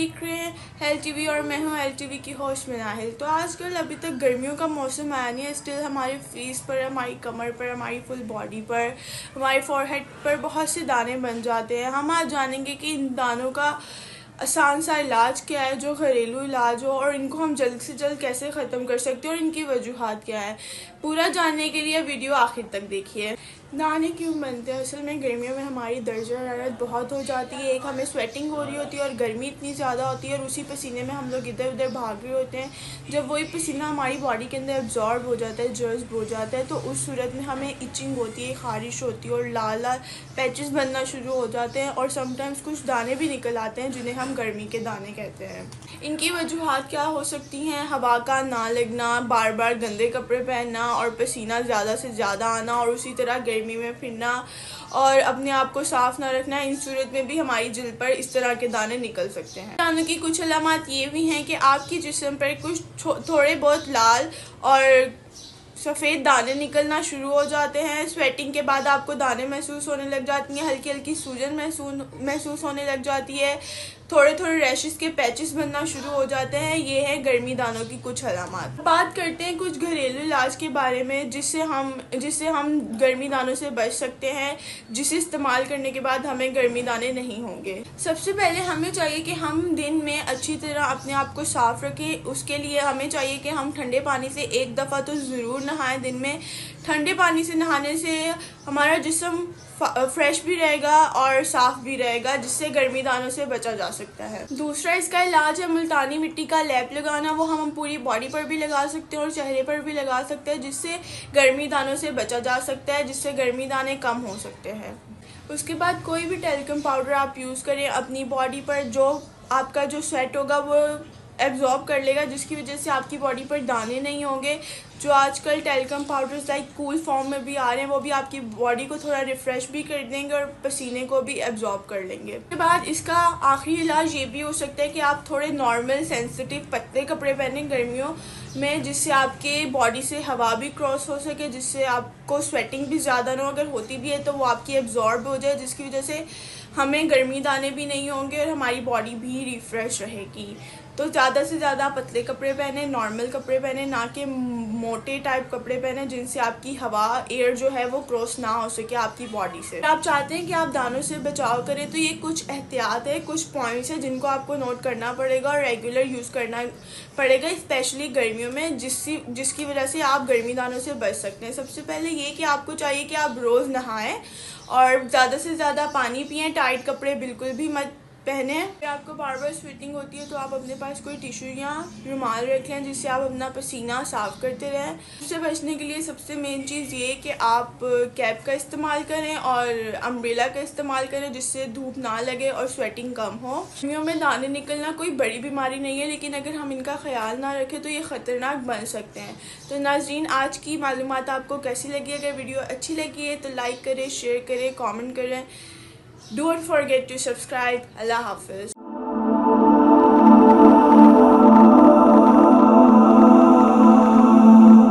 देख रहे हैं हेल्थ टीवी और मैं हूं हेल्थ टीवी की होस्ट मिनाहिल। तो आजकल अभी तक गर्मियों का मौसम आया नहीं है, स्टिल हमारे फेस पर, हमारी कमर पर, हमारी फुल बॉडी पर, हमारे फोरहेड पर बहुत से दाने बन जाते हैं। हम आज जानेंगे कि इन दानों का आसान सा इलाज क्या है, जो घरेलू इलाज हो, और इनको हम जल्द से जल्द कैसे ख़त्म कर सकते हैं और इनकी वजूहात क्या है। पूरा जानने के लिए वीडियो आखिर तक देखिए। दाने क्यों बनते हैं? असल में गर्मियों में हमारी दर्जा हरारत बहुत हो जाती है। एक हमें स्वेटिंग हो रही होती है और गर्मी इतनी ज़्यादा होती है और उसी पसीने में हम लोग इधर उधर भाग रहे होते हैं। जब वही पसीना हमारी बॉडी के अंदर एब्जॉर्ब हो जाता है, जज्ब हो जाता है, तो उस सूरत में हमें इचिंग होती है, ख़ारिश होती है और लाल लाल पैचेस बनना शुरू हो जाते हैं और समटाइम्स कुछ दाने भी निकल आते हैं जिन्हें हम गर्मी के दाने कहते हैं। इनकी वजूहात क्या हो सकती हैं? हवा का ना लगना, बार बार गंदे कपड़े पहनना और पसीना ज़्यादा से ज़्यादा आना, और उसी तरह गर्मी में फिरना और अपने आप को साफ ना रखना। इन सूरत में भी हमारी जिल्द पर इस तरह के दाने निकल सकते हैं। दानों की कुछ अलामत ये भी हैं कि आपकी जिस्म पर कुछ थोड़े बहुत लाल और सफ़ेद दाने निकलना शुरू हो जाते हैं। स्वेटिंग के बाद आपको दाने महसूस होने लग जाती हैं, हल्की हल्की सूजन महसूस होने लग जाती है, थोड़े थोड़े रैशेस के पैचेस बनना शुरू हो जाते हैं। ये है गर्मी दानों की कुछ अलामत। बात करते हैं कुछ घरेलू इलाज के बारे में जिससे हम गर्मी दानों से बच सकते हैं, जिसे इस्तेमाल करने के बाद हमें गर्मी दाने नहीं होंगे। सबसे पहले हमें चाहिए कि हम दिन में अच्छी तरह अपने आप को साफ रखें। उसके लिए हमें चाहिए कि हम ठंडे पानी से एक दफ़ा तो ज़रूर नहाएं दिन में। ठंडे पानी से नहाने से हमारा जिस्म फ्रेश भी रहेगा और साफ़ भी रहेगा, जिससे गर्मी दानों से बचा जा सकता है। दूसरा इसका इलाज है मुल्तानी मिट्टी का लेप लगाना। वो हम पूरी बॉडी पर भी लगा सकते हैं और चेहरे पर भी लगा सकते हैं, जिससे गर्मी दानों से बचा जा सकता है, जिससे गर्मी दाने कम हो सकते हैं। उसके बाद कोई भी टेल्कम पाउडर आप यूज़ करें अपनी बॉडी पर, जो आपका जो स्वेट होगा वो एब्जॉर्ब कर लेगा, जिसकी वजह से आपकी बॉडी पर दाने नहीं होंगे। जो आजकल talcum powders like cool form में भी आ रहे हैं, वो भी आपकी बॉडी को थोड़ा रिफ़्रेश भी कर देंगे और पसीने को भी एब्जॉर्ब कर लेंगे। उसके बाद इसका आखिरी इलाज ये भी हो सकता है कि आप थोड़े नॉर्मल सेंसिटिव पतले कपड़े पहनें गर्मियों में, जिससे आपके बॉडी से हवा भी क्रॉस हो सके, जिससे आपको स्वेटिंग भी ज़्यादा ना हो, अगर होती भी है तो वो आपकी एब्जॉर्ब हो जाए, जिसकी वजह से हमें गर्मी दाने भी नहीं होंगे और हमारी बॉडी भी रिफ़्रेश रहेगी। तो ज़्यादा से ज़्यादा पतले कपड़े पहने, नॉर्मल कपड़े पहने, ना कि मोटे टाइप कपड़े पहने जिनसे आपकी हवा एयर जो है वो क्रॉस ना हो सके आपकी बॉडी से। आप चाहते हैं कि आप दानों से बचाव करें तो ये कुछ एहतियात है, कुछ पॉइंट्स है जिनको आपको नोट करना पड़ेगा और रेगुलर यूज़ करना पड़ेगा, स्पेशली गर्मियों में, जिसकी वजह से आप गर्मी दानों से बच सकते हैं। सबसे पहले ये कि आपको चाहिए कि आप रोज़ नहाएं और ज़्यादा से ज़्यादा पानी पिएं। टाइट कपड़े बिल्कुल भी मत पहने। अगर आपको बार बार स्वेटिंग होती है तो आप अपने पास कोई टिश्यू या रुमाल रखें, जिससे आप अपना पसीना साफ़ करते रहें। इससे बचने के लिए सबसे मेन चीज़ ये है कि आप कैप का इस्तेमाल करें और अम्ब्रेला का इस्तेमाल करें, जिससे धूप ना लगे और स्वेटिंग कम हो। गर्मियों में दाने निकलना कोई बड़ी बीमारी नहीं है, लेकिन अगर हम इनका ख्याल ना रखें तो ये ख़तरनाक बन सकते हैं। तो नाज़रीन, आज की मालूमात आपको कैसी लगी? अगर वीडियो अच्छी लगी है तो लाइक करें, शेयर करें, कॉमेंट करें। Don't forget to subscribe. Allah Hafiz.